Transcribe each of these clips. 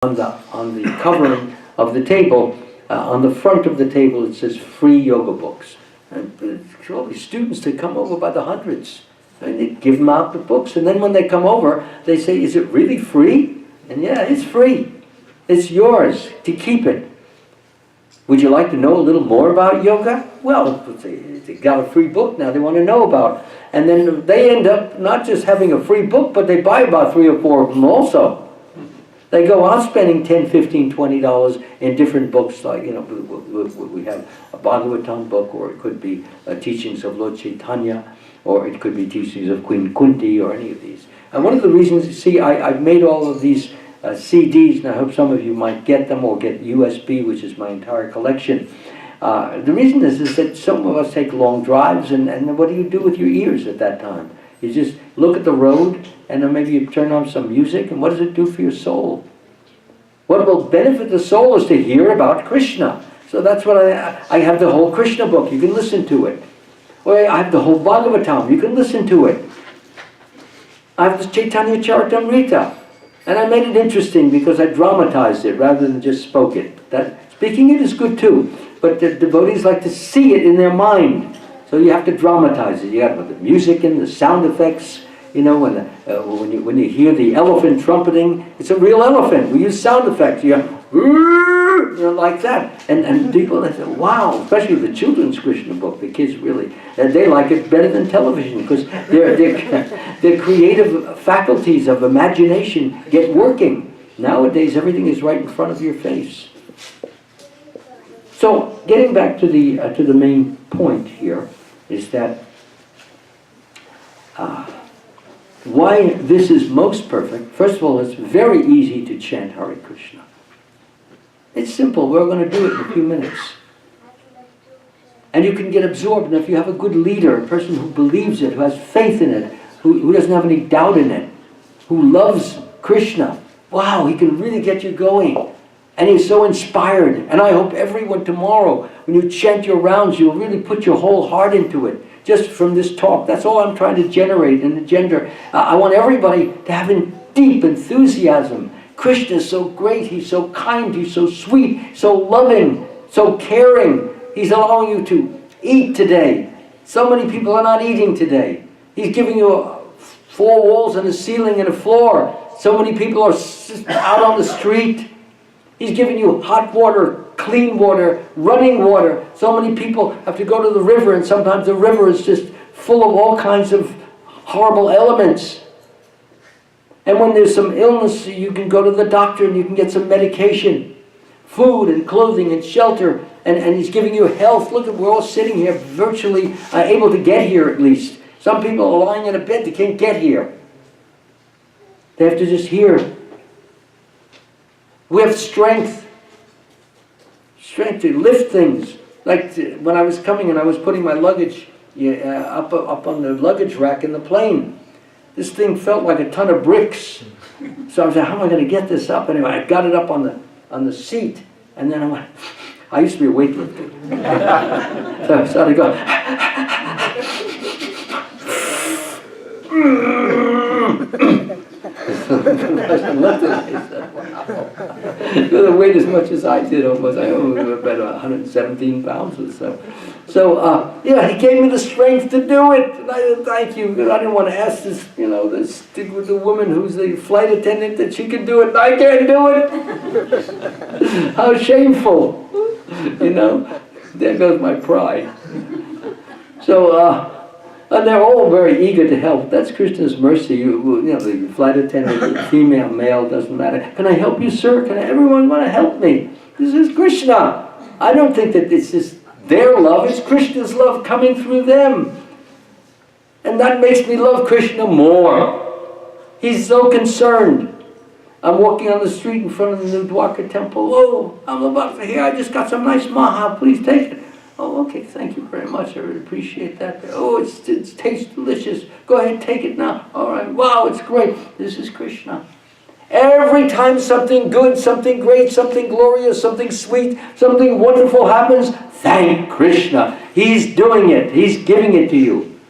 on the covering of the table, on the front of the table, it says free yoga books. And all these students, they come over by the hundreds. And they give them out the books. And then when they come over, they say, is it really free? And yeah, it's free. It's yours to keep it. Would you like to know a little more about yoga? Well, they got a free book now they want to know about. And then they end up not just having a free book, but they buy about 3 or 4 of them also. They go out spending $10, $15, $20 in different books, like, you know, we have a Bhagavatam book, or it could be teachings of Lord Chaitanya, or it could be teachings of Queen Kunti, or any of these. And one of the reasons, you see, I've made all of these CDs, and I hope some of you might get them, or get USB, which is my entire collection. The reason is that some of us take long drives, and what do you do with your ears at that time? You just look at the road, and then maybe you turn on some music, and what does it do for your soul? What will benefit the soul is to hear about Krishna. So that's what I have the whole Krishna book, you can listen to it. Or I have the whole Bhagavatam, you can listen to it. I have the Chaitanya Charitamrita. And I made it interesting because I dramatized it rather than just spoke it. Speaking it is good too, but the devotees like to see it in their mind. So you have to dramatize it. You have the music and the sound effects. You know, when you hear the elephant trumpeting, it's a real elephant. We use sound effects. You know, like that. And people, they say, wow, especially the children's Krishna book, the kids really, they like it better than television because their creative faculties of imagination get working. Nowadays, everything is right in front of your face. So, getting back to the main point here, is that why this is most perfect. First of all, it's very easy to chant Hare Krishna. It's simple. We're going to do it in a few minutes. And you can get absorbed. And if you have a good leader, a person who believes it, who has faith in it, who doesn't have any doubt in it, who loves Krishna, wow, he can really get you going. And he's so inspired. And I hope everyone tomorrow, when you chant your rounds, you'll really put your whole heart into it. Just from this talk. That's all I'm trying to generate and engender. I want everybody to have a deep enthusiasm. Krishna is so great. He's so kind. He's so sweet. So loving. So caring. He's allowing you to eat today. So many people are not eating today. He's giving you 4 walls and a ceiling and a floor. So many people are out on the street. He's giving you hot water, clean water, running water. So many people have to go to the river, and sometimes the river is just full of all kinds of horrible elements. And when there's some illness, you can go to the doctor and you can get some medication, food and clothing and shelter, and he's giving you health. Look, we're all sitting here virtually able to get here at least. Some people are lying in a bed, they can't get here. They have to just hear. We have strength to lift things. Like when I was coming and I was putting my luggage up on the luggage rack in the plane, this thing felt like a ton of bricks. So I was like, how am I going to get this up? Anyway, I got it up on the seat, and then I went, I used to be a weightlifter. So I started going, the weight as much as I did almost. I was about 117 pounds or so. So, yeah, he gave me the strength to do it. And I said, thank you, because I didn't want to ask this, the woman who's the flight attendant that she could do it, and I can't do it. How shameful. There goes my pride. So, and they're all very eager to help. That's Krishna's mercy. The flight attendant, female, male, doesn't matter. Can I help you, sir? Everyone want to help me? This is Krishna. I don't think that this is their love. It's Krishna's love coming through them. And that makes me love Krishna more. He's so concerned. I'm walking on the street in front of the new Dwarka temple. Oh, I'm about to hear, I just got some nice maha. Please take it. Oh, okay, thank you very much. I really appreciate that. Oh, it tastes delicious. Go ahead, take it now. All right, wow, it's great. This is Krishna. Every time something good, something great, something glorious, something sweet, something wonderful happens, thank Krishna. He's doing it. He's giving it to you.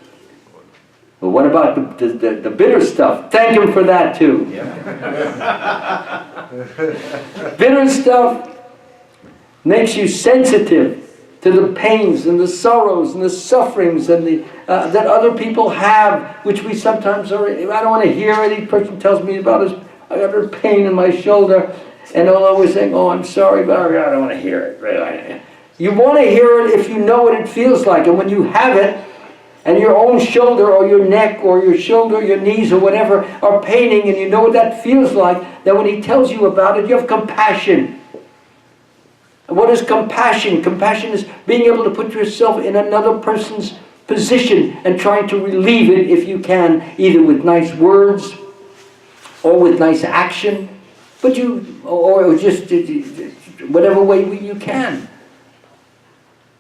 But what about the bitter stuff? Thank him for that too. Yeah. Bitter stuff makes you sensitive to the pains and the sorrows and the sufferings and that other people have, which we sometimes are. I don't want to hear it. Each person tells me about his, I got a pain in my shoulder, and they'll always say, "Oh, I'm sorry, but I don't want to hear it." Really. You want to hear it if you know what it feels like, and when you have it, and your own shoulder or your neck or your shoulder, your knees or whatever are paining, and you know what that feels like, then when he tells you about it, you have compassion. And what is compassion? Compassion is being able to put yourself in another person's position and trying to relieve it if you can, either with nice words or with nice action, but or just whatever way you can.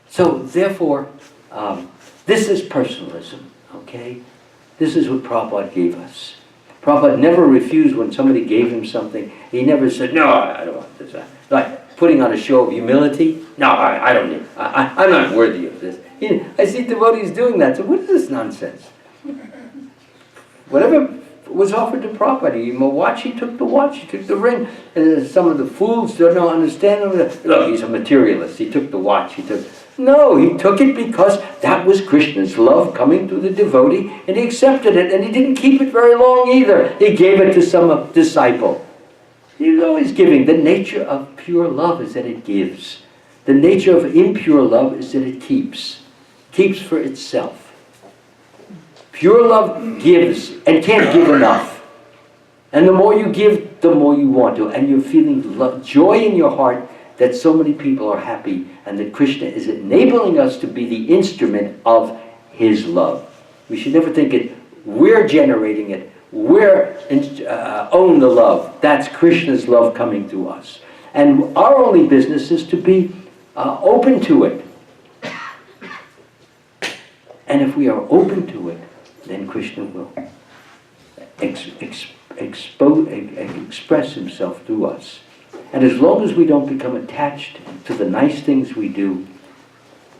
So therefore, this is personalism, okay? This is what Prabhupada gave us. Prabhupada never refused when somebody gave him something. He never said, "No, I don't want this." Like putting on a show of humility. "No, I don't need, I'm not worthy of this." I see devotees doing that. So what is this nonsense? Whatever was offered to Prabhupada, he gave him a watch, he took the watch, he took the ring. And some of the fools don't understand him. Look, he's a materialist. He took the watch, No, he took it because that was Krishna's love coming to the devotee, and he accepted it, and he didn't keep it very long either. He gave it to some disciple. He was always giving. The nature of pure love is that it gives. The nature of impure love is that it keeps for itself. Pure love gives and can't give enough. And the more you give, the more you want to, and you're feeling joy in your heart that so many people are happy, and that Krishna is enabling us to be the instrument of his love. We should never think we're generating it, we're own the love. That's Krishna's love coming to us. And our only business is to be open to it. And if we are open to it, then Krishna will express himself through us. And as long as we don't become attached to the nice things we do,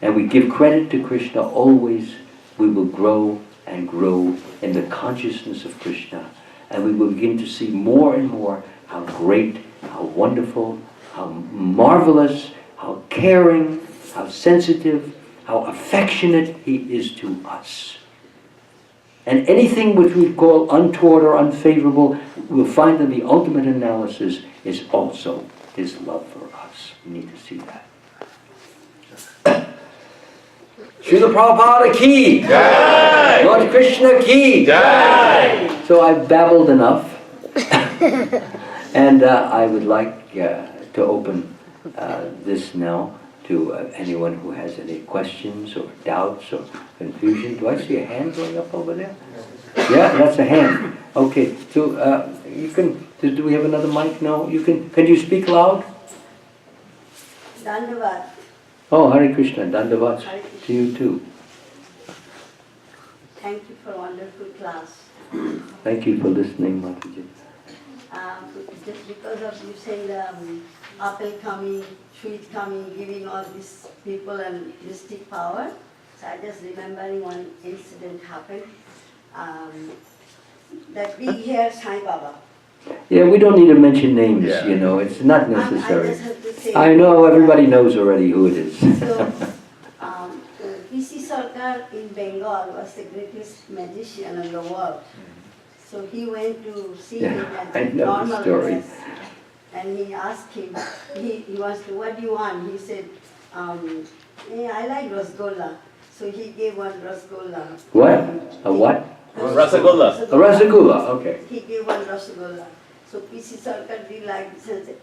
and we give credit to Krishna always, we will grow and grow in the consciousness of Krishna. And we will begin to see more and more how great, how wonderful, how marvelous, how caring, how sensitive, how affectionate he is to us. And anything which we call untoward or unfavorable, we'll find that the ultimate analysis is also his love for us. We need to see that. Srila Prabhupada ki! Jai! Lord Krishna ki! Jai! So I've babbled enough. And I would like to open this now to anyone who has any questions or doubts or confusion. Do I see a hand going up over there? Yeah, that's a hand. Okay, so you can, do we have another mic? No? Can you speak loud? Dandavat. Oh, Hare Krishna, Dandavat to you too. Thank you for a wonderful class. Thank you for listening, Mataji. Just because of you saying the apple coming, sweet coming, giving all these people and mystic power, so I just remembering one incident happened. That big hair Sai Baba. Yeah, we don't need to mention names, you know, it's not necessary. I just have to say. I know, everybody knows already who it is. So, P.C. Sarkar in Bengal was the greatest magician in the world. So he went to see him at the normal dress, and he asked him, he wants to, "What do you want?" He said, "Yeah, I like rasgulla." So he gave one rasgulla. What? A what? Rasgulla. A rasgulla, okay. He gave one rasgulla. So P.C. Sarkar did like this and said,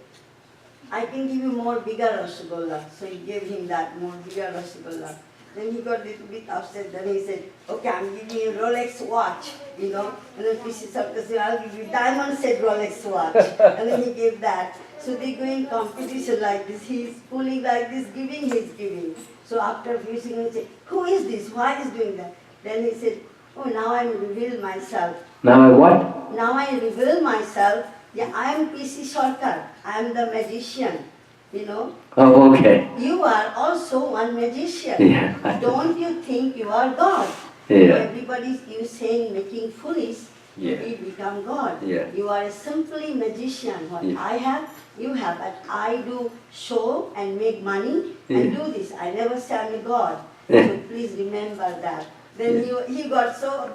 "I can give you more bigger rasgulla." So he gave him that more bigger rasgulla. Then he got a little bit upset. Then he said, "Okay, I'm giving you a Rolex watch, you know." And then P.C. Sarkar said, "I'll give you diamond set Rolex watch." And then he gave that. So they go in competition like this. He's pulling like this, giving, he's giving. So after a few seconds, he said, "Who is this? Why is doing that?" Then he said, "Oh, now I reveal myself." Now I what? Now I reveal myself. Yeah, I am P.C. Sarkar. I am the magician, you know. Oh, okay. You are also one magician. Yeah. Don't you think you are God? Yeah. Everybody is saying, making foolish. Yeah. we become God. Yeah. You are a simply magician. What Yeah. I have, you have. But I do show and make money and do this. I never say I'm a God. Yeah. So please remember that. Then he got so,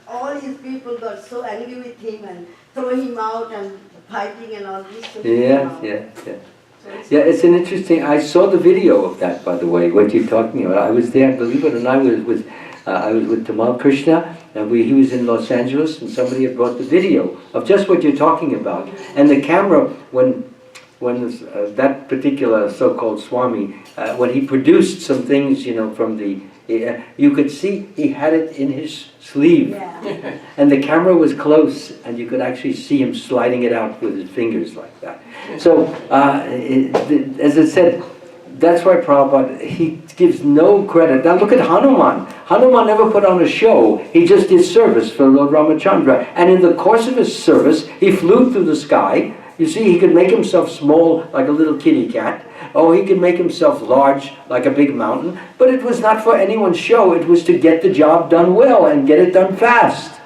all his people got so angry with him and throw him out and fighting and all this. So he came Yeah, out. yeah, yeah. So Yeah, it's an interesting, I saw the video of that, by the way, what you're talking about. I was there, believe it or not, I was with Amal Krishna, and he was in Los Angeles, and somebody had brought the video of just what you're talking about. And the camera, when that particular so-called Swami, when he produced some things, from the, you could see he had it in his sleeve. Yeah. And the camera was close, and you could actually see him sliding it out with his fingers like that. So, as I said, that's why Prabhupada, he gives no credit. Now look at Hanuman. Hanuman never put on a show. He just did service for Lord Ramachandra. And in the course of his service, he flew through the sky. You see, he could make himself small like a little kitty cat. Or he could make himself large like a big mountain. But it was not for anyone's show. It was to get the job done well and get it done fast.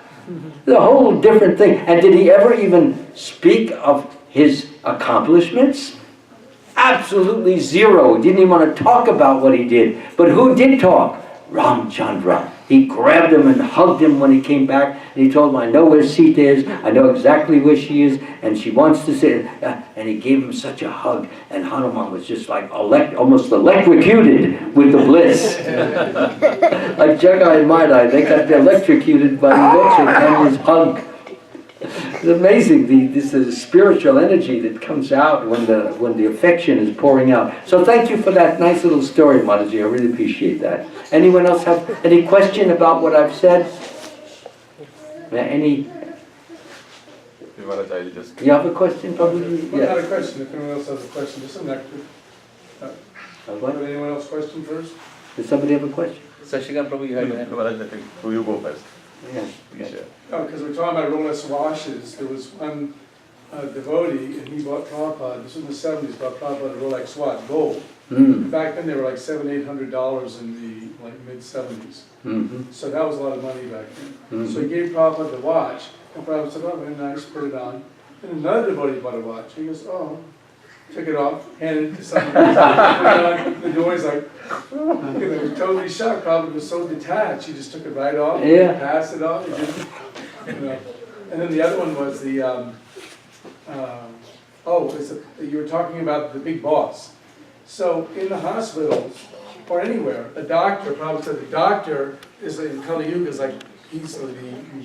The whole different thing. And did he ever even speak of his accomplishments? Absolutely zero. He didn't even want to talk about what he did. But who did talk? Ramchandra. He grabbed him and hugged him when he came back, and he told him, I know where Sita is, I know exactly where she is, and she wants to sit. And he gave him such a hug, and Hanuman was just like almost electrocuted with the bliss. Like Jagai and Madai, they got electrocuted by the lecture and his hug. It's amazing, this is spiritual energy that comes out when the affection is pouring out. So thank you for that nice little story, Mataji. I really appreciate that. Anyone else have any question about what I've said? Any? You have a question, probably? Well, not a question. If anyone else has a question, just an extra. What? Anyone else question first? Does somebody have a question? Sashikant Prabhu, you had your hand. Maharaj, I think you go first. Yeah. Sure. Oh, because we're talking about Rolex watches. There was one devotee, and he bought Prabhupada, this was in the 70s, bought Prabhupada a Rolex watch, gold. Mm. Back then they were like $700-800 in the mid-70s. Mm-hmm. So that was a lot of money back then. Mm-hmm. So he gave Prabhupada the watch, and Prabhupada said, oh, very nice, put it on. And another devotee bought a watch. He goes, oh, took it off, handed it to someone else. The devotee's like, they were totally shocked. Prabhupada was so detached. He just took it right off, Yeah. passed it off. He didn't, And then the other one was the, you were talking about the big boss. So in the hospitals, or anywhere, a doctor, Prabhupada said the doctor is in Kali Yuga, is like, he's the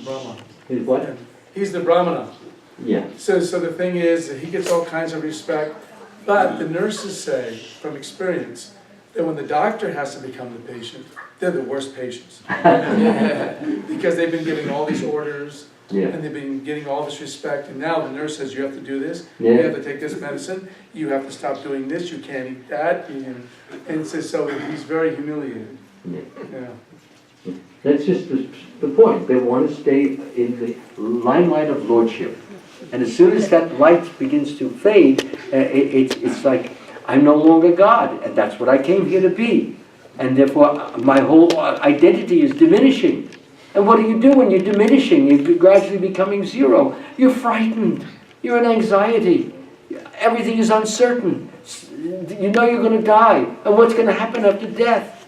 Brahma. He's what? He's the Brahmana. Yeah. So the thing is, that he gets all kinds of respect, but the nurses say, from experience, that when the doctor has to become the patient, they're the worst patients. Because they've been giving all these orders, and they've been getting all this respect, and now the nurse says, you have to do this, you have to take this medicine, you have to stop doing this, you can't eat that, and so he's very humiliated. Yeah. That's just the point. They want to stay in the limelight of lordship. And as soon as that light begins to fade, it's like, I'm no longer God, and that's what I came here to be. And therefore, my whole identity is diminishing. And what do you do when you're diminishing? You're gradually becoming zero. You're frightened. You're in anxiety. Everything is uncertain. You know you're going to die. And what's going to happen after death?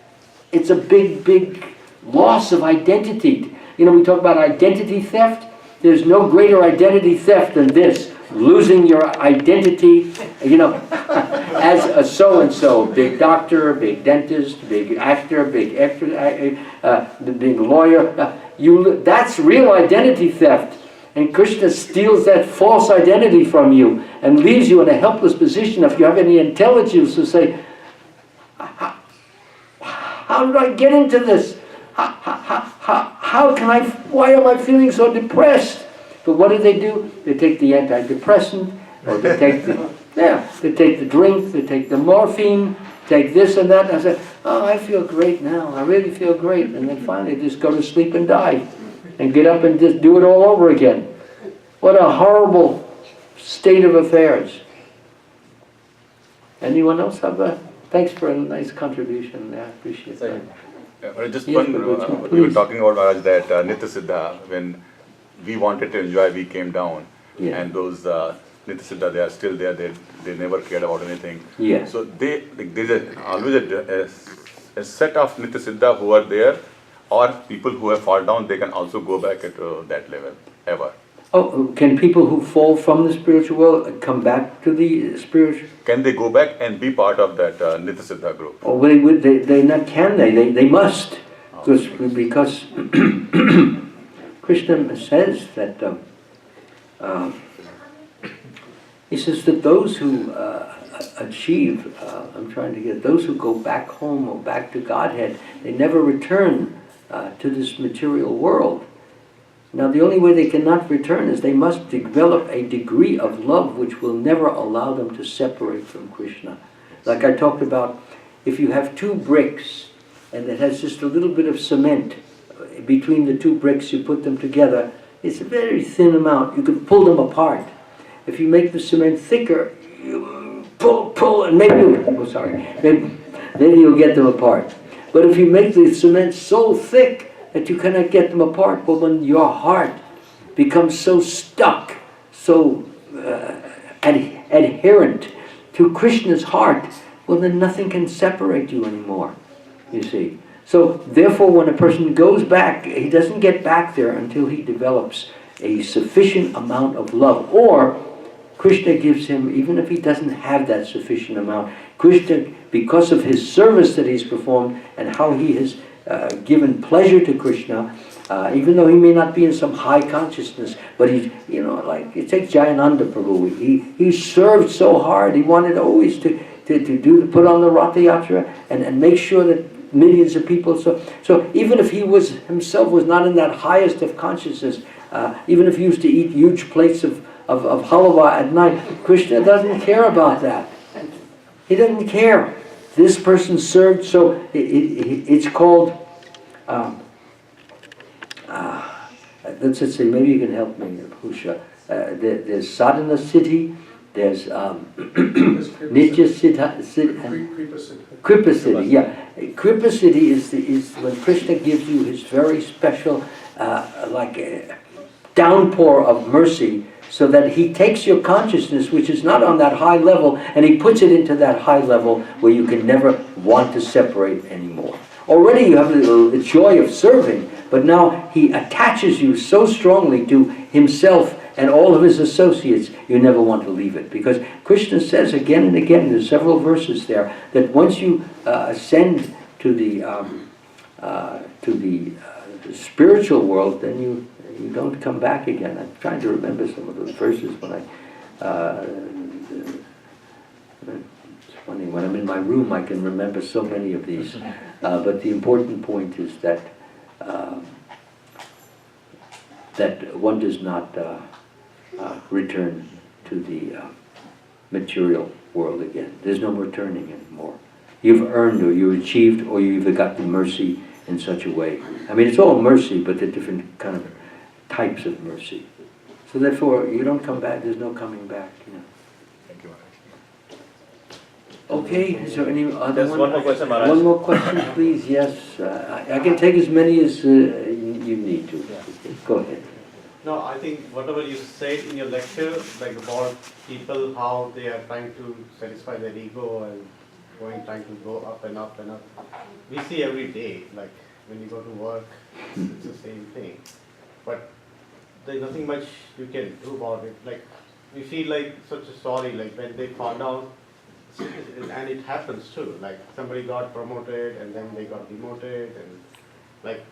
It's a big, big loss of identity. We talk about identity theft. There's no greater identity theft than this. Losing your identity, as a so-and-so, big doctor, big dentist, big actor, big lawyer. That's real identity theft. And Krishna steals that false identity from you and leaves you in a helpless position. If you have any intelligence to say, how did I get into this? Why am I feeling so depressed? But what do? They take the antidepressant, or they take the drink, they take the morphine, take this and that, and I say, oh, I feel great now, I really feel great. And then finally just go to sleep and die, and get up and just do it all over again. What a horrible state of affairs. Anyone else have a... Thanks for a nice contribution. I appreciate that. Just Yes, one, Prabhuji, we were please. talking about Maharaj that Nitya Siddha, when we wanted to enjoy, we came down. Yeah. And those Nitya-siddha, they are still there, they never cared about anything. Yeah. So there's always a set of Nitya-siddha who are there, or people who have fallen down, they can also go back at that level, ever. Oh, can people who fall from the spiritual world come back to the spiritual? Can they go back and be part of that Nitya-siddha group? Oh, they would. They not can they? They must, because Krishna says that he says that those who achieve, I'm trying to get those who go back home or back to Godhead, they never return to this material world. Now, the only way they cannot return is they must develop a degree of love which will never allow them to separate from Krishna. Like I talked about, if you have two bricks and it has just a little bit of cement between the two bricks, you put them together, it's a very thin amount. You can pull them apart. If you make the cement thicker, you pull, and maybe you'll get them apart. But if you make the cement so thick that you cannot get them apart, but when your heart becomes so stuck, so adherent to Krishna's heart, well then nothing can separate you anymore, you see. So therefore when a person goes back, he doesn't get back there until he develops a sufficient amount of love, or Krishna gives him, even if he doesn't have that sufficient amount, Krishna, because of his service that he's performed and how he has given pleasure to Krishna, even though he may not be in some high consciousness, but he's, like, you take Jayananda Prabhu, he served so hard, he wanted always to put on the Ratha Yatra and make sure that millions of people, so even if he himself was not in that highest of consciousness, even if he used to eat huge plates of halwa at night, Krishna doesn't care about that. He doesn't care. This person served, so it's called, let's just say, maybe you can help me, Pusha. There's sadhana siddhi, there's nitya siddha, kripa siddhi, yeah. Kripa siddhi is when Krishna gives you his very special, like a downpour of mercy, so that he takes your consciousness, which is not on that high level, and he puts it into that high level where you can never want to separate anymore. Already you have the joy of serving, but now he attaches you so strongly to himself and all of his associates, you never want to leave it. Because Krishna says again and again, there's several verses there, that once you ascend to the spiritual world, then you don't come back again. I'm trying to remember some of those verses when it's funny, when I'm in my room I can remember so many of these. But the important point is that that one does not return to the material world again. There's no returning anymore. You've earned, or you achieved, or you've got the mercy in such a way. I mean, it's all mercy, but they're different kind of types of mercy. So therefore, you don't come back, there's no coming back. Thank you. Okay, is there any other Just one more question, Maharaj. One more question, please, yes. I can take as many as you need to. Go ahead. No, I think whatever you said in your lecture, like about people, how they are trying to satisfy their ego and trying to go up and up and up. We see every day, like when you go to work, it's the same thing. But there's nothing much you can do about it. Like we feel like such a sorry, like when they fall down, and it happens too. Like somebody got promoted and then they got demoted, and like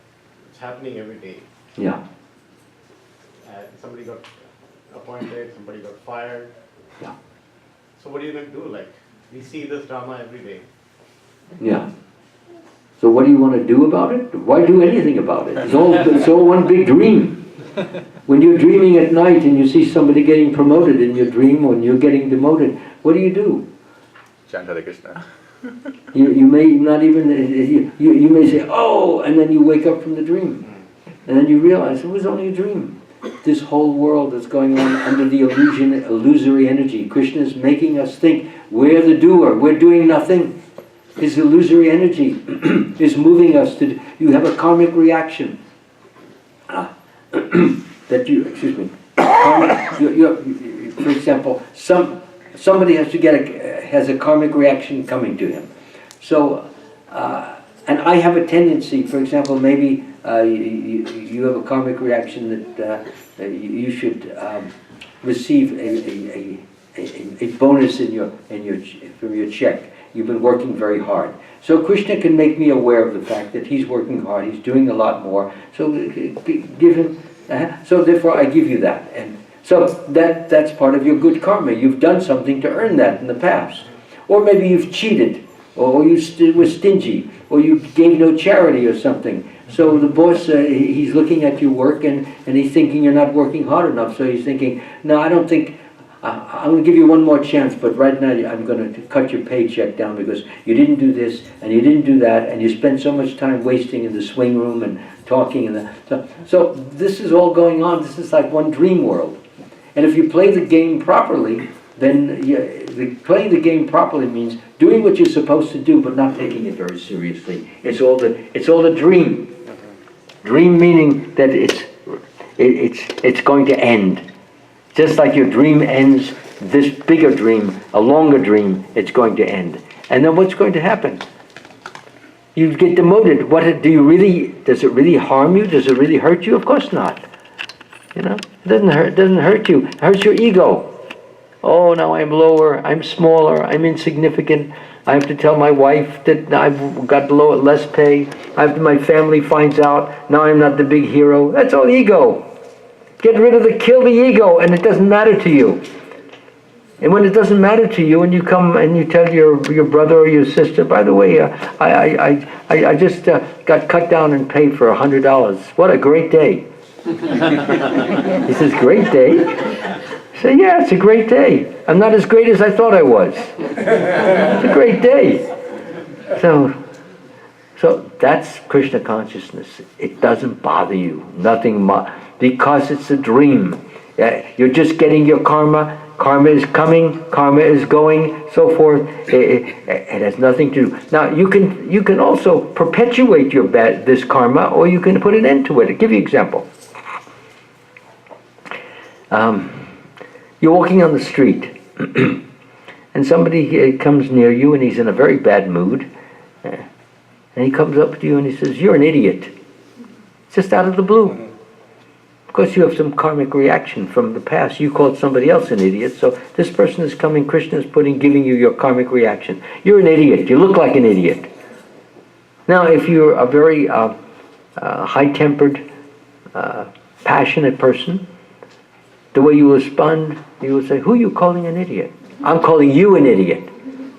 it's happening every day. Yeah. Somebody got appointed, somebody got fired. Yeah. So what are you going to do? Like, we see this drama every day. Yeah. So what do you want to do about it? Why do anything about it? It's all one big dream. When you're dreaming at night and you see somebody getting promoted in your dream, or you're getting demoted, what do? Chant Hare Krishna. You may not even, you may say, oh, and then you wake up from the dream. And then you realize it was only a dream. This whole world is going on under the illusory energy. Krishna is making us think we're the doer, we're doing nothing. His illusory energy is moving us to, you have a karmic reaction. Then that you, excuse me, for example, somebody has to has a karmic reaction coming to him. So, and I have a tendency, for example, maybe you have a karmic reaction that you should receive a bonus from your check. You've been working very hard. So Krishna can make me aware of the fact that he's working hard, he's doing a lot more. So give him, so therefore I give you that. And so that's part of your good karma. You've done something to earn that in the past. Or maybe you've cheated, or you were stingy, or you gave no charity or something. So the boss, he's looking at your work and he's thinking you're not working hard enough. So he's thinking, no, I don't think, I'm going to give you one more chance, but right now I'm going to cut your paycheck down because you didn't do this and you didn't do that and you spent so much time wasting in the swing room and talking. So this is all going on. This is like one dream world. And if you play the game properly, then playing the game properly means doing what you're supposed to do, but not taking it very seriously. It's all a dream. Dream meaning that it's going to end. Just like your dream ends, this bigger dream, a longer dream, it's going to end. And then what's going to happen? You get demoted. Does it really harm you? Does it really hurt you? Of course not. It doesn't hurt you. It hurts your ego. Oh, now I'm lower, I'm smaller, I'm insignificant. I have to tell my wife that I've got less pay. My family finds out, now I'm not the big hero. That's all ego. Get rid of kill the ego, and it doesn't matter to you. And when it doesn't matter to you, and you come and you tell your brother or your sister, by the way, I just got cut down and paid for $100. What a great day. He says, great day? I say, yeah, it's a great day. I'm not as great as I thought I was. It's a great day. So that's Krishna consciousness. It doesn't bother you. Nothing because it's a dream. You're just getting your karma. Karma is coming. Karma is going. So forth. It has nothing to do. Now you can also perpetuate this karma, or you can put an end to it. I'll give you an example. You're walking on the street, and somebody comes near you, and he's in a very bad mood, and he comes up to you and he says, "You're an idiot." Just out of the blue. Of course, you have some karmic reaction from the past. You called somebody else an idiot, so this person is coming, Krishna is giving you your karmic reaction. You're an idiot. You look like an idiot. Now, if you're a very high-tempered, passionate person, the way you respond, you will say, "Who are you calling an idiot?" "I'm calling you an idiot."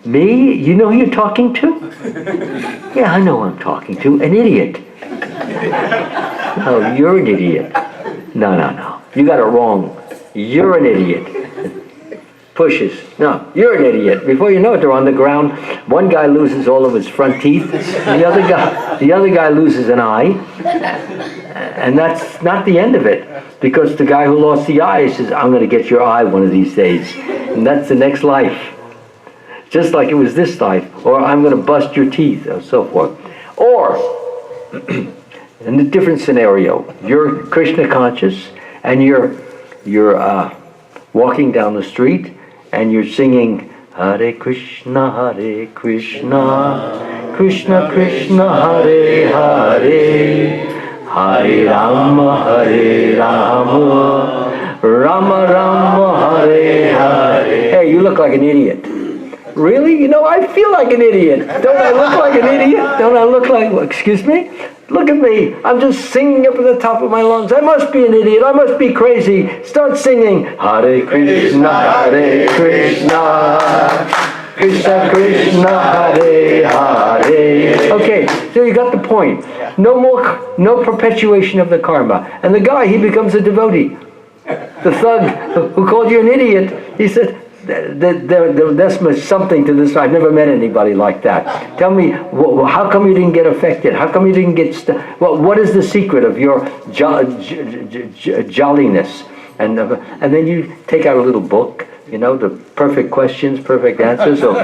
"Me? You know who you're talking to?" "Yeah, I know who I'm talking to. An idiot." "Oh, you're an idiot." No. You got it wrong. You're an idiot. Pushes. "No, you're an idiot." Before you know it, they're on the ground. One guy loses all of his front teeth. The other guy loses an eye. And that's not the end of it. Because the guy who lost the eye says, "I'm going to get your eye one of these days." And that's the next life. Just like it was this life. Or, "I'm going to bust your teeth," or so forth. Or, in a different scenario, you're Krishna conscious, and you're walking down the street, and you're singing, "Hare Krishna, Krishna Krishna, Hare Hare, Hare Rama, Rama Rama, Hare Hare." Hey, you look like an idiot. "Really? I feel like an idiot. Don't I look like an idiot? Don't I look like..." "Excuse me? Look at me. I'm just singing up at the top of my lungs. I must be an idiot. I must be crazy. Start singing. Hare Krishna, Krishna Krishna, Hare Hare." Okay, so you got the point. No perpetuation of the karma. And the guy, he becomes a devotee. The thug who called you an idiot, he said, there's something to this. I've never met anybody like that. Tell me, how come you didn't get affected? How come you didn't get what is the secret of your jolliness? And then you take out a little book, you know, the perfect questions, perfect answers, or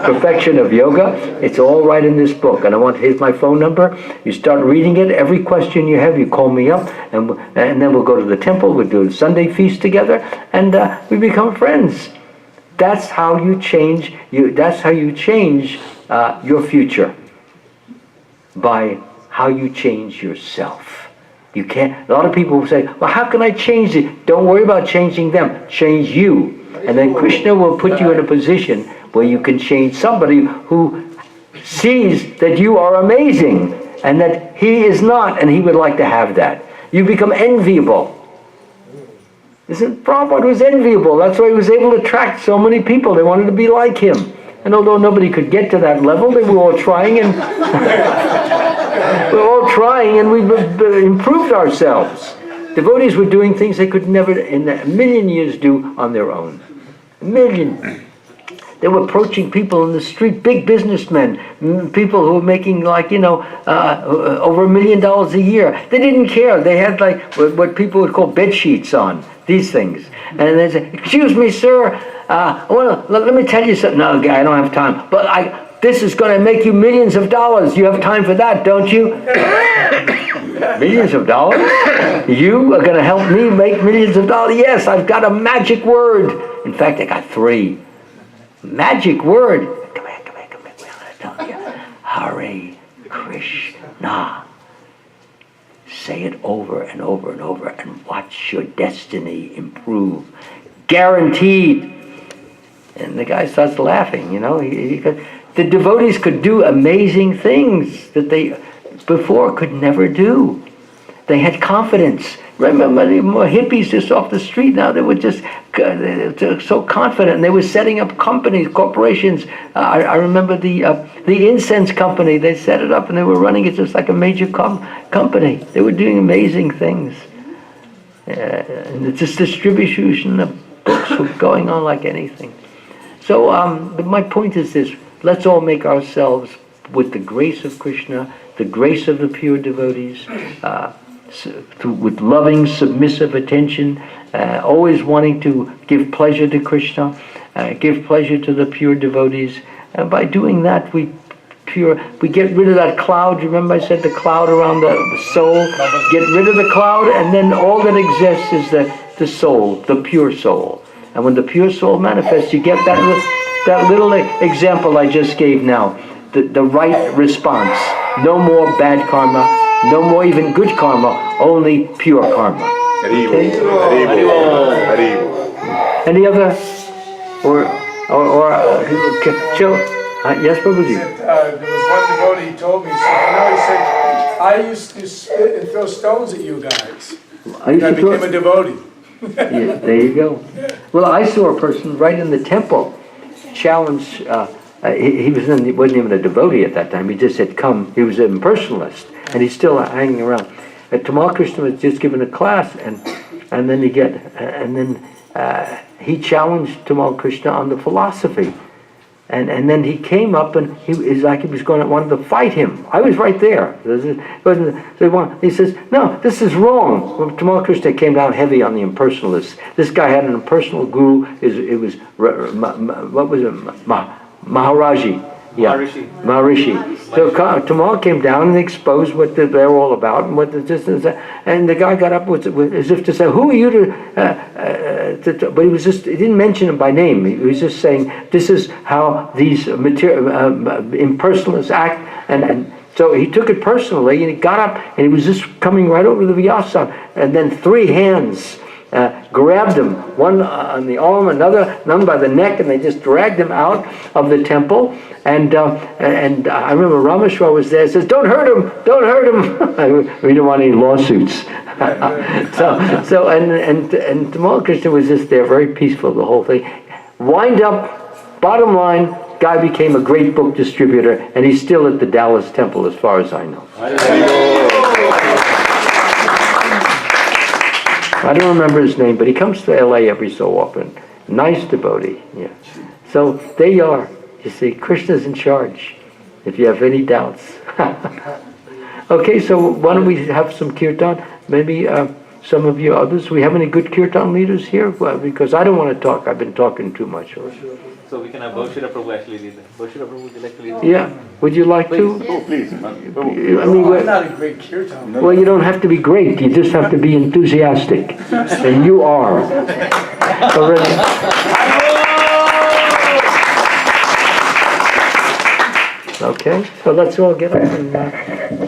perfection of yoga. It's all right in this book. And here's my phone number. You start reading it. Every question you have, you call me up, and then we'll go to the temple. We'll do a Sunday feast together, and we become friends. That's how you change. That's how you change your future. By how you change yourself. You can't. A lot of people will say, "Well, how can I change it?" Don't worry about changing them. Change you. And then Krishna will put you in a position where you can change somebody who sees that you are amazing and that he is not, and he would like to have that. You become enviable. Isn't Prabhupada was enviable? That's why he was able to attract so many people. They wanted to be like him. And although nobody could get to that level, they were all trying, and we've improved ourselves. Devotees were doing things they could never in a million years do on their own. A million. They were approaching people in the street, big businessmen, people who were making over $1 million a year. They didn't care. They had like what people would call bed sheets on, these things. And they said, "Excuse me, sir, let me tell you something." "No, guy, I don't have time. But this is going to make you millions of dollars. You have time for that, don't you?" "Millions of dollars? You are going to help me make millions of dollars?" "Yes, I've got a magic word." In fact, I got 3. Magic word. Come here. We're going to tell you. Hare Krishna. Say it over and over and over, and watch your destiny improve. Guaranteed. And the guy starts laughing, the devotees could do amazing things that they before could never do. They had confidence. Remember, the hippies just off the street now, they were just so confident, and they were setting up companies, corporations. I remember the incense company. They set it up, and they were running it just like a major company. They were doing amazing things. And this distribution of books was going on like anything. So, but my point is this: let's all make ourselves, with the grace of Krishna, the grace of the pure devotees, with loving, submissive attention, always wanting to give pleasure to Krishna, give pleasure to the pure devotees. And by doing that, we get rid of that cloud. You remember I said the cloud around the soul? Get rid of the cloud, and then all that exists is the soul, the pure soul. And when the pure soul manifests, you get that little example I just gave now, the right response. No more bad karma, no more even good karma, only pure karma. Okay? Any other? Yes, Prabhuji? There was one devotee, he told me, he said, I used to spit and throw stones at you guys. I became a devotee. Yeah, there you go. Well, I saw a person right in the temple challenge. He wasn't even a devotee at that time. He just had come. He was an impersonalist, and he's still hanging around. Tamal Krishna was just given a class, and then he challenged Tamal Krishna on the philosophy, and then he came up, and he was like he was wanted to fight him. I was right there. He says, "No, this is wrong." Well, Tamal Krishna came down heavy on the impersonalists. This guy had an impersonal guru. It was what was it? Maharaji. Yeah. Maharishi. So Tamal came down and exposed what they're all about, and what and the guy got up as if to say, "Who are you to?" But he didn't mention him by name. He was just saying, "This is how these impersonalists act," and so he took it personally, and he got up, and he was just coming right over the Vyasa, and then 3 hands grabbed him, one on the arm, none by the neck, and they just dragged him out of the temple. And I remember Rameshwar was there. Says, "Don't hurt him! Don't hurt him!" We don't want any lawsuits. and Tamal Krishna was just there, very peaceful, the whole thing. Wind up, bottom line, guy became a great book distributor, and he's still at the Dallas Temple, as far as I know. I don't remember his name, but he comes to LA every so often. Nice devotee. Yeah. So there you are. You see, Krishna's in charge, if you have any doubts. Okay, so why don't we have some kirtan? Maybe some of you others, we have any good kirtan leaders here? Well, because I don't want to talk, I've been talking too much. So we can have Bhakta Prabhu actually lead them. Bhakta Prabhu, would you like to lead them? Yeah, would you like to? Oh, please. I mean, I'm not a great kirtan. well, you don't have to be great, you just have to be enthusiastic. And you are. Already. Okay, so let's all get up and